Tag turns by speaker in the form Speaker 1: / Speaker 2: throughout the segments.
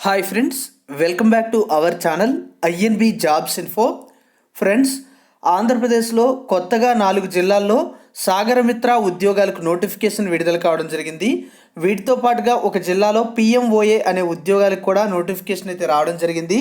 Speaker 1: Hi friends, welcome back to our channel INB jobs info. Friends, ఆంధ్రప్రదేశ్లో కొత్తగా 4 జిల్లాల్లో సాగరమిత్ర ఉద్యోగాలకు నోటిఫికేషన్ విడుదల కావడం జరిగింది. వీటితో పాటుగా ఒక జిల్లాలో పిఎంఓఏ అనే ఉద్యోగాలకు కూడా నోటిఫికేషన్ అయితే రావడం జరిగింది.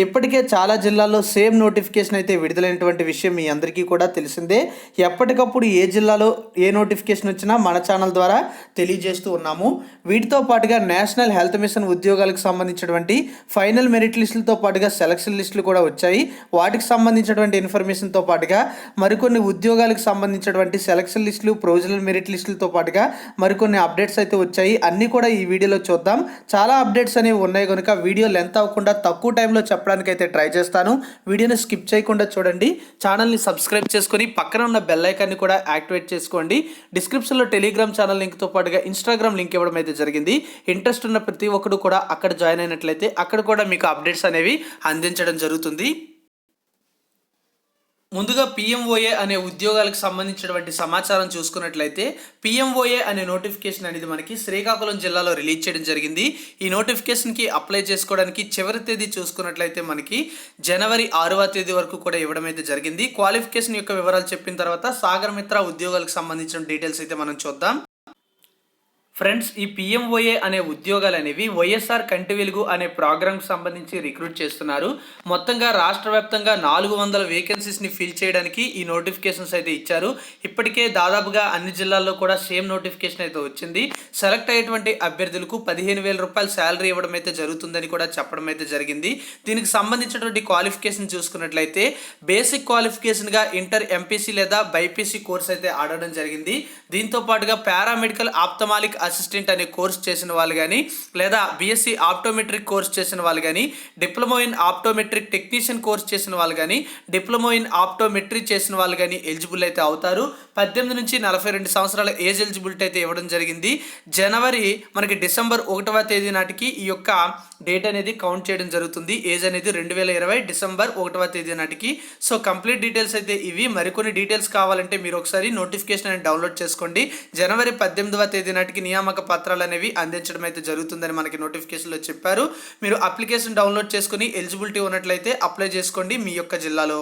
Speaker 1: ఇప్పటికే చాలా జిల్లాల్లో సేమ్ నోటిఫికేషన్ అయితే విడుదలైనటువంటి విషయం మీ అందరికీ కూడా తెలిసిందే. ఎప్పటికప్పుడు ఏ జిల్లాలో ఏ నోటిఫికేషన్ వచ్చినా మన ఛానల్ ద్వారా తెలియజేస్తూ ఉన్నాము. వీటితో పాటుగా నేషనల్ హెల్త్ మిషన్ ఉద్యోగాలకు సంబంధించినటువంటి ఫైనల్ మెరిట్ లిస్టులతో పాటుగా సెలక్షన్ లిస్టులు కూడా వచ్చాయి. వాటికి సంబంధించినటువంటి ఇన్ఫర్మేషన్తో పాటుగా మరికొన్ని ఉద్యోగాలకు సంబంధించినటువంటి సెలక్షన్ లిస్టులు, ప్రొవిజనల్ మెరిట్ లిస్టులతో పాటుగా మరికొన్ని అప్డేట్స్ అయితే వచ్చాయి. అన్నీ కూడా ఈ వీడియోలో చూద్దాం. చాలా అప్డేట్స్ అనేవి ఉన్నాయి కనుక వీడియో లెంత్ అవ్వకుండా తక్కువ టైంలో చెప్పడానికి అయితే ట్రై చేస్తాను. వీడియోని స్కిప్ చేయకుండా చూడండి. ఛానల్ని సబ్స్క్రైబ్ చేసుకొని పక్కన ఉన్న బెల్ ఐకాన్ని కూడా యాక్టివేట్ చేసుకోండి. డిస్క్రిప్షన్లో టెలిగ్రామ్ ఛానల్ లింక్తో పాటుగా ఇన్స్టాగ్రామ్ లింక్ ఇవ్వడం అయితే జరిగింది. ఇంట్రెస్ట్ ఉన్న ప్రతి ఒక్కరు కూడా అక్కడ జాయిన్ అయినట్లయితే అక్కడ కూడా మీకు అప్డేట్స్ అనేవి అందించడం జరుగుతుంది. ముందుగా పిఎంఓఏ అనే ఉద్యోగాలకు సంబంధించినటువంటి సమాచారం చూసుకున్నట్లయితే పిఎంఓఏ అనే నోటిఫికేషన్ అనేది మనకి శ్రీకాకుళం జిల్లాలో రిలీజ్ చేయడం జరిగింది. ఈ నోటిఫికేషన్కి అప్లై చేసుకోవడానికి చివరి తేదీ చూసుకున్నట్లయితే మనకి జనవరి 6వ తేదీ వరకు కూడా ఇవ్వడం అయితే జరిగింది. క్వాలిఫికేషన్ యొక్క వివరాలు చెప్పిన తర్వాత సాగరమిత్ర ఉద్యోగాలకు సంబంధించిన డీటెయిల్స్ అయితే మనం చూద్దాం. ఫ్రెండ్స్, ఈ పిఎంఓఏ అనే ఉద్యోగాలు అనేవి వైఎస్ఆర్ కంటి వెలుగు అనే ప్రోగ్రామ్కి సంబంధించి రిక్రూట్ చేస్తున్నారు. మొత్తంగా రాష్ట్ర వ్యాప్తంగా 400 వేకెన్సీస్ని ఫిల్ చేయడానికి ఈ నోటిఫికేషన్స్ అయితే ఇచ్చారు. ఇప్పటికే దాదాపుగా అన్ని జిల్లాల్లో కూడా సేమ్ నోటిఫికేషన్ అయితే వచ్చింది. సెలెక్ట్ అయ్యేటువంటి అభ్యర్థులకు 15,000 రూపాయల శాలరీ ఇవ్వడం అయితే జరుగుతుందని కూడా చెప్పడం అయితే జరిగింది. దీనికి సంబంధించినటువంటి క్వాలిఫికేషన్ చూసుకున్నట్లయితే బేసిక్ క్వాలిఫికేషన్గా ఇంటర్ ఎంపీసీ లేదా బైపీసీ కోర్స్ అయితే ఆడడం జరిగింది. దీంతో పాటుగా పారామెడికల్ ఆప్థమాలిక్ అసిస్టెంట్ అనే కోర్స్ చేసిన వాళ్ళు కానీ లేదా బీఎస్సీ ఆప్టోమెట్రిక్ కోర్స్ చేసిన వాళ్ళు కానీ diploma in optometric technician course చేసిన వాళ్ళు కానీ డిప్లొమా ఇన్ ఆప్టోమెట్రీ చేసిన వాళ్ళు కానీ ఎలిజిబుల్ అయితే అవుతారు. 18 నుంచి 42 సంవత్సరాల ఏజ్ ఎలిజిబిలిటీ అయితే ఇవ్వడం జరిగింది. జనవరి మనకి డిసెంబర్ 1వ తేదీ నాటికి ఈ యొక్క డేట్ అనేది కౌంట్ చేయడం జరుగుతుంది. ఏజ్ అనేది 2020 డిసెంబర్ 1వ తేదీ నాటికి. సో కంప్లీట్ డీటెయిల్స్ అయితే ఇవి. మరికొన్ని డీటెయిల్స్ కావాలంటే మీరు ఒకసారి నోటిఫికేషన్ అనేది డౌన్లోడ్ చేసుకోండి. జనవరి 18వ తేదీ నాటికి నియామక పత్రాలు అనేవి అందించడం అయితే జరుగుతుందని మనకి నోటిఫికేషన్లో చెప్పారు. మీరు అప్లికేషన్ డౌన్లోడ్ చేసుకుని ఎలిజిబిలిటీ ఉన్నట్లయితే అప్లై చేసుకోండి మీ యొక్క జిల్లాలో.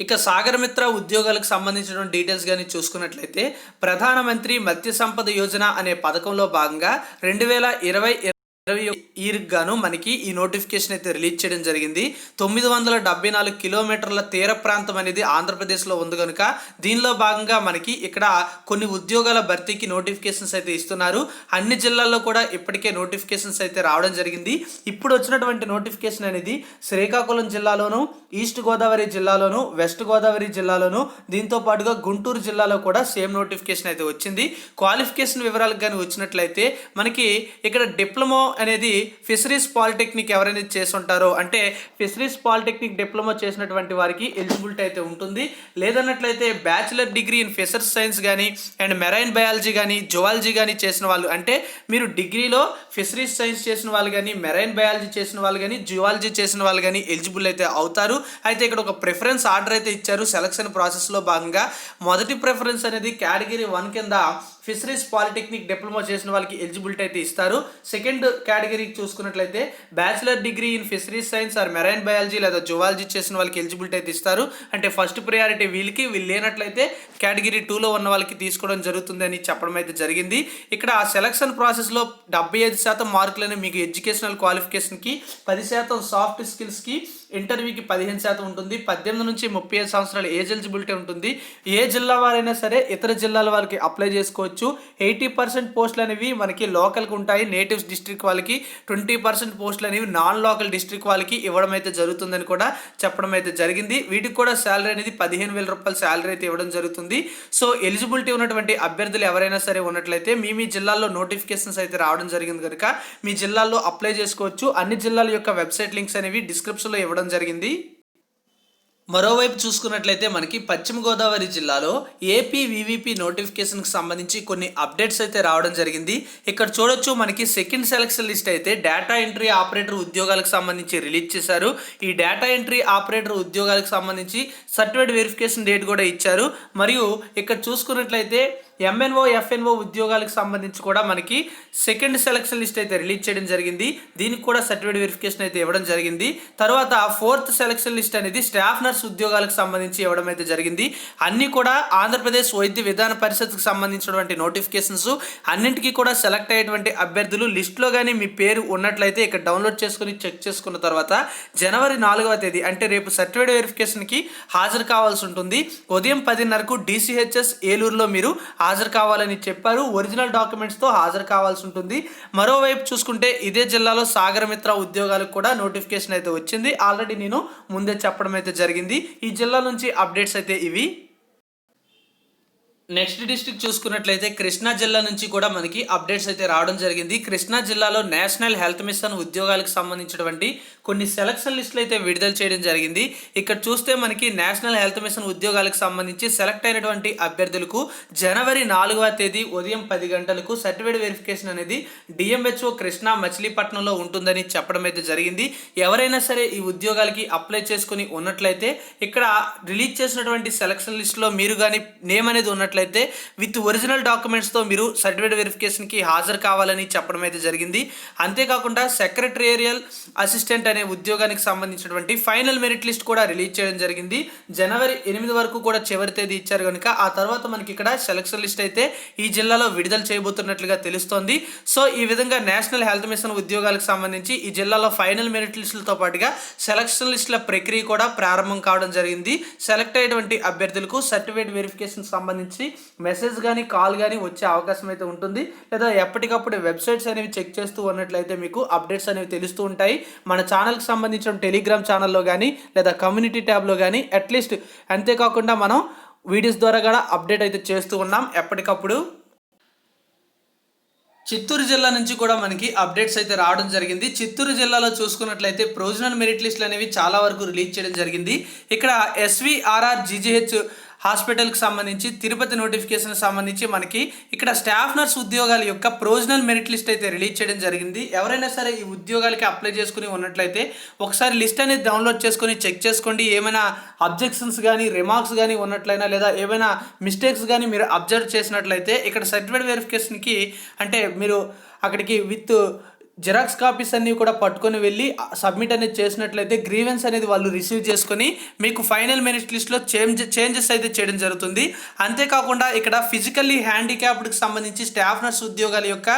Speaker 1: ఇక సాగరమిత్ర ఉద్యోగాలకు సంబంధించిన డీటెయిల్స్ కానీ చూసుకున్నట్లయితే ప్రధానమంత్రి మత్స్య సంపద యోజన అనే పథకంలో భాగంగా 2020 గాను మనకి ఈ నోటిఫికేషన్ అయితే రిలీజ్ చేయడం జరిగింది. 974 కిలోమీటర్ల తీర ప్రాంతం అనేది ఆంధ్రప్రదేశ్లో ఉంది కనుక దీనిలో భాగంగా మనకి ఇక్కడ కొన్ని ఉద్యోగాల భర్తీకి నోటిఫికేషన్స్ అయితే ఇస్తున్నారు. అన్ని జిల్లాల్లో కూడా ఇప్పటికే నోటిఫికేషన్స్ అయితే రావడం జరిగింది. ఇప్పుడు వచ్చినటువంటి నోటిఫికేషన్ అనేది శ్రీకాకుళం జిల్లాలోను, ఈస్ట్ గోదావరి జిల్లాలోను, వెస్ట్ గోదావరి జిల్లాలోను, దీంతో పాటుగా గుంటూరు జిల్లాలో కూడా సేమ్ నోటిఫికేషన్ అయితే వచ్చింది. క్వాలిఫికేషన్ వివరాలకు కానీ వచ్చినట్లయితే మనకి ఇక్కడ డిప్లొమా అనేది ఫిషరీస్ పాలిటెక్నిక్ ఎవరైనా చేసి ఉంటారో అంటే ఫిషరీస్ పాలిటెక్నిక్ డిప్లొమా చేసినటువంటి వారికి ఎలిజిబిలిటీ అయితే ఉంటుంది. లేదన్నట్లయితే bachelor degree in fishers science కానీ అండ్ మెరైన్ బయాలజీ కానీ జువాలజీ కానీ చేసిన వాళ్ళు, అంటే మీరు డిగ్రీలో ఫిషరీస్ సైన్స్ చేసిన వాళ్ళు కానీ మెరైన్ బయాలజీ చేసిన వాళ్ళు కానీ జువాలజీ చేసిన వాళ్ళు కానీ ఎలిజిబుల్ అయితే అవుతారు. అయితే ఇక్కడ ఒక ప్రిఫరెన్స్ ఆర్డర్ అయితే ఇచ్చారు. సెలక్షన్ ప్రాసెస్లో భాగంగా మొదటి ప్రిఫరెన్స్ అనేది కేటగిరీ 1 కింద ఫిషరీస్ పాలిటెక్నిక్ డిప్లొమా చేసిన వాళ్ళకి ఎలిజిబిలిటీ అయితే ఇస్తారు. సెకండ్ కేటగిరీకి చూసుకున్నట్లయితే bachelor degree in fisheries science or marine biology లేదా జువాలజీ చేసిన వాళ్ళకి ఎలిజిబిలిటీ అయితే ఇస్తారు. అంటే ఫస్ట్ ప్రయారిటీ వీళ్ళు లేనట్లయితే కేటగిరీ 2లో ఉన్న వాళ్ళకి తీసుకోవడం జరుగుతుంది అని చెప్పడం అయితే జరిగింది. ఇక్కడ సెలక్షన్ ప్రాసెస్లో 75% మార్కులని మీకు ఎడ్యుకేషనల్ క్వాలిఫికేషన్కి, 10% సాఫ్ట్ స్కిల్స్కి, ఇంటర్వ్యూకి 15% ఉంటుంది. 18 నుంచి 35 సంవత్సరాల ఏజ్ ఎలిజిబిలిటీ ఉంటుంది. ఏ జిల్లా వారైనా సరే ఇతర జిల్లాల వారికి అప్లై చేసుకోవచ్చు. 80% పోస్టులు అనేవి మనకి లోకల్కి ఉంటాయి. నేటివ్స్ డిస్ట్రిక్ట్ వాళ్ళకి 20% పోస్టులు అనేవి నాన్ లోకల్ డిస్ట్రిక్ట్ వాళ్ళకి ఇవ్వడం అయితే జరుగుతుందని కూడా చెప్పడం అయితే జరిగింది. వీటికి కూడా శాలరీ అనేది 15,000 రూపాయల శాలరీ అయితే ఇవ్వడం జరుగుతుంది. సో ఎలిజిబిలిటీ ఉన్నటువంటి అభ్యర్థులు ఎవరైనా సరే ఉన్నట్లయితే మీ జిల్లాల్లో నోటిఫికేషన్స్ అయితే రావడం జరిగింది కనుక మీ జిల్లాల్లో అప్లై చేసుకోవచ్చు. అన్ని జిల్లాల యొక్క వెబ్సైట్ లింక్స్ అనేవి డిస్క్రిప్షన్లో ఇవ్వడం జరిగింది. మరోవైపు చూసుకున్నట్లయితే మనకి పశ్చిమ గోదావరి జిల్లాలో ఏపీ వివిపి నోటిఫికేషన్కి సంబంధించి కొన్ని అప్డేట్స్ అయితే రావడం జరిగింది. ఇక్కడ చూడొచ్చు మనకి సెకండ్ సెలక్షన్ లిస్ట్ అయితే డేటా ఎంట్రీ ఆపరేటర్ ఉద్యోగాలకు సంబంధించి రిలీజ్ చేశారు. ఈ డేటా ఎంట్రీ ఆపరేటర్ ఉద్యోగాలకు సంబంధించి సర్టిఫికేట్ వెరిఫికేషన్ డేట్ కూడా ఇచ్చారు. మరియు ఇక్కడ చూసుకున్నట్లయితే ఎంఎన్ఓ ఎఫ్ఎన్ఓ ఉద్యోగాలకు సంబంధించి కూడా మనకి సెకండ్ సెలక్షన్ లిస్ట్ అయితే రిలీజ్ చేయడం జరిగింది. దీనికి కూడా సర్టిఫికేట్ వెరిఫికేషన్ అయితే ఇవ్వడం జరిగింది. తర్వాత ఫోర్త్ సెలక్షన్ లిస్ట్ అనేది స్టాఫ్ నర్స్ ఉద్యోగాలకు సంబంధించి ఇవ్వడం అయితే జరిగింది. అన్నీ కూడా ఆంధ్రప్రదేశ్ వైద్య విధాన పరిషత్కు సంబంధించినటువంటి నోటిఫికేషన్స్. అన్నింటికీ కూడా సెలెక్ట్ అయ్యేటువంటి అభ్యర్థులు లిస్ట్లో కానీ మీ పేరు ఉన్నట్లయితే ఇక్కడ డౌన్లోడ్ చేసుకుని చెక్ చేసుకున్న తర్వాత జనవరి 4వ తేదీ అంటే రేపు సర్టిఫికేట్ వెరిఫికేషన్కి హాజరు కావాల్సి ఉంటుంది. ఉదయం 10:30కు DCHS ఏలూరులో మీరు హాజరు కావాలని చెప్పారు. ఒరిజినల్ డాక్యుమెంట్స్తో హాజరు కావాల్సి ఉంటుంది. మరోవైపు చూసుకుంటే ఇదే జిల్లాలో సాగరమిత్ర ఉద్యోగాలకు కూడా నోటిఫికేషన్ అయితే వచ్చింది. ఆల్రెడీ నేను ముందే చెప్పడం అయితే జరిగింది. ఈ జిల్లా నుంచి అప్డేట్స్ అయితే ఇవి. నెక్స్ట్ డిస్ట్రిక్ట్ చూసుకున్నట్లయితే కృష్ణా జిల్లా నుంచి కూడా మనకి అప్డేట్స్ అయితే రావడం జరిగింది. కృష్ణా జిల్లాలో నేషనల్ హెల్త్ మిషన్ ఉద్యోగాలకు సంబంధించినటువంటి కొన్ని సెలక్షన్ లిస్టులు అయితే విడుదల చేయడం జరిగింది. ఇక్కడ చూస్తే మనకి నేషనల్ హెల్త్ మిషన్ ఉద్యోగాలకు సంబంధించి సెలెక్ట్ అయినటువంటి అభ్యర్థులకు జనవరి 4వ తేదీ ఉదయం 10 గంటలకు సర్టిఫికేట్ వెరిఫికేషన్ అనేది DMHO కృష్ణా మచిలీపట్నంలో ఉంటుందని చెప్పడం అయితే జరిగింది. ఎవరైనా సరే ఈ ఉద్యోగాలకి అప్లై చేసుకుని ఉన్నట్లయితే ఇక్కడ రిలీజ్ చేసినటువంటి సెలక్షన్ లిస్టులో మీరు కానీ నేమ్ అనేది ఉన్నట్లయితే విత్ ఒరిజినల్ డాక్యుమెంట్స్తో మీరు సర్టిఫికేట్ వెరిఫికేషన్కి హాజరు కావాలని చెప్పడం అయితే జరిగింది. అంతేకాకుండా సెక్రటేరియల్ అసిస్టెంట్ అనే ఉద్యోగానికి సంబంధించినటువంటి ఫైనల్ మెరిట్ లిస్ట్ కూడా రిలీజ్ చేయడం జరిగింది. జనవరి 8 వరకు కూడా చివరి తేదీ ఇచ్చారు కనుక ఆ తర్వాత మనకి ఇక్కడ సెలక్షన్ లిస్ట్ అయితే ఈ జిల్లాలో విడుదల చేయబోతున్నట్లుగా తెలుస్తోంది. సో ఈ విధంగా నేషనల్ హెల్త్ మిషన్ ఉద్యోగాలకు సంబంధించి ఈ జిల్లాలో ఫైనల్ మెరిట్ లిస్టులతో పాటుగా సెలక్షన్ లిస్టుల ప్రక్రియ కూడా ప్రారంభం కావడం జరిగింది. సెలెక్ట్ అయ్యేటువంటి అభ్యర్థులకు సర్టిఫికేట్ వెరిఫికేషన్ సంబంధించి మెసేజ్ కానీ కాల్ కానీ వచ్చే అవకాశం అయితే ఉంటుంది. లేదా ఎప్పటికప్పుడు వెబ్సైట్స్ అనేవి చెక్ చేస్తూ ఉన్నట్లయితే మీకు అప్డేట్స్ అనేవి తెలుస్తూ ఉంటాయి. మన ఛానల్కి సంబంధించిన టెలిగ్రామ్ ఛానల్లో కానీ లేదా కమ్యూనిటీ ట్యాబ్లో కానీ అట్లీస్ట్. అంతేకాకుండా మనం వీడియోస్ ద్వారా కూడా అప్డేట్ అయితే చేస్తూ ఉన్నాం ఎప్పటికప్పుడు. చిత్తూరు జిల్లా నుంచి కూడా మనకి అప్డేట్స్ అయితే రావడం జరిగింది. చిత్తూరు జిల్లాలో చూసుకున్నట్లయితే ప్రొవిజనల్ మెరిట్ లిస్టులు అనేవి చాలా వరకు రిలీజ్ చేయడం జరిగింది. ఇక్కడ SVRR GGH హాస్పిటల్కి సంబంధించి తిరుపతి నోటిఫికేషన్ సంబంధించి మనకి ఇక్కడ స్టాఫ్ నర్స్ ఉద్యోగాల యొక్క ప్రొవిజనల్ మెరిట్ లిస్ట్ అయితే రిలీజ్ చేయడం జరిగింది. ఎవరైనా సరే ఈ ఉద్యోగాలకి అప్లై చేసుకుని ఉన్నట్లయితే ఒకసారి లిస్ట్ అనేది డౌన్లోడ్ చేసుకొని చెక్ చేసుకోండి. ఏమైనా అబ్జెక్షన్స్ కానీ రిమార్క్స్ కానీ ఉన్నట్లయినా లేదా ఏమైనా మిస్టేక్స్ కానీ మీరు అబ్జర్వ్ చేసినట్లయితే ఇక్కడ సర్టిఫికేట్ వెరిఫికేషన్కి అంటే మీరు అక్కడికి విత్ జిరాక్స్ కాపీస్ అన్నీ కూడా పట్టుకొని వెళ్ళి సబ్మిట్ అనేది చేసినట్లయితే గ్రీవెన్స్ అనేది వాళ్ళు రిసీవ్ చేసుకొని మీకు ఫైనల్ మెరిట్ లిస్ట్లో చేంజెస్ అయితే చేయడం జరుగుతుంది. అంతేకాకుండా ఇక్కడ ఫిజికల్లీ హ్యాండిక్యాప్డ్కి సంబంధించి స్టాఫ్ నర్స్ ఉద్యోగాల యొక్క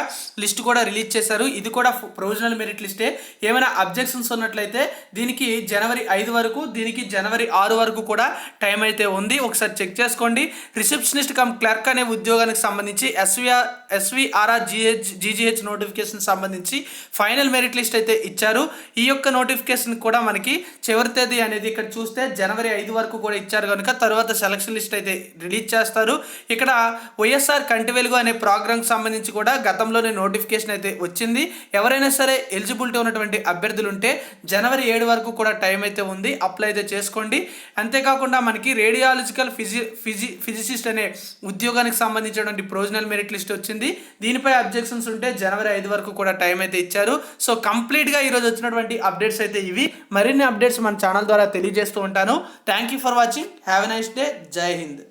Speaker 1: లిస్ట్ కూడా రిలీజ్ చేశారు. ఇది కూడా ప్రొవిజనల్ మెరిట్ లిస్టే. ఏమైనా అబ్జెక్షన్స్ ఉన్నట్లయితే దీనికి జనవరి 5 వరకు, దీనికి జనవరి 6 వరకు కూడా టైం అయితే ఉంది. ఒకసారి చెక్ చేసుకోండి. రిసెప్షనిస్ట్ కమ్ క్లర్క్ అనే ఉద్యోగానికి సంబంధించి SVRR GGH నోటిఫికేషన్ సంబంధించి ఫైనల్ మెరిట్ లిస్ట్ అయితే ఇచ్చారు. ఈ యొక్క నోటిఫికేషన్ కూడా మనకి చివరి తేదీ అనేది ఇక్కడ చూస్తే జనవరి 5 వరకు కూడా ఇచ్చారు కనుక తర్వాత సెలక్షన్ లిస్ట్ అయితే రిలీజ్ చేస్తారు. ఇక్కడ వైఎస్ఆర్ కంటి వెలుగు అనే ప్రోగ్రామ్కి సంబంధించి కూడా గతంలోనే నోటిఫికేషన్ అయితే వచ్చింది. ఎవరైనా సరే ఎలిజిబిలిటీ ఉన్నటువంటి అభ్యర్థులు ఉంటే జనవరి 7 వరకు కూడా టైం అయితే ఉంది, అప్లై అయితే చేసుకోండి. అంతేకాకుండా మనకి రేడియాలజికల్ ఫిజిసిస్ట్ అనే ఉద్యోగానికి సంబంధించినటువంటి ప్రొవిజనల్ మెరిట్ లిస్ట్ వచ్చింది. దీనిపై అబ్జెక్షన్స్ ఉంటే జనవరి 5 వరకు కూడా టైం అయితే ఇచ్చారు. సో కంప్లీట్గా ఈరోజు వచ్చినటువంటి అప్డేట్స్ అయితే ఇవి. మరిన్ని అప్డేట్స్ మన ఛానల్ ద్వారా తెలియజేస్తూ ఉంటాను. Thank you for watching. Have a nice day. జై హింద్.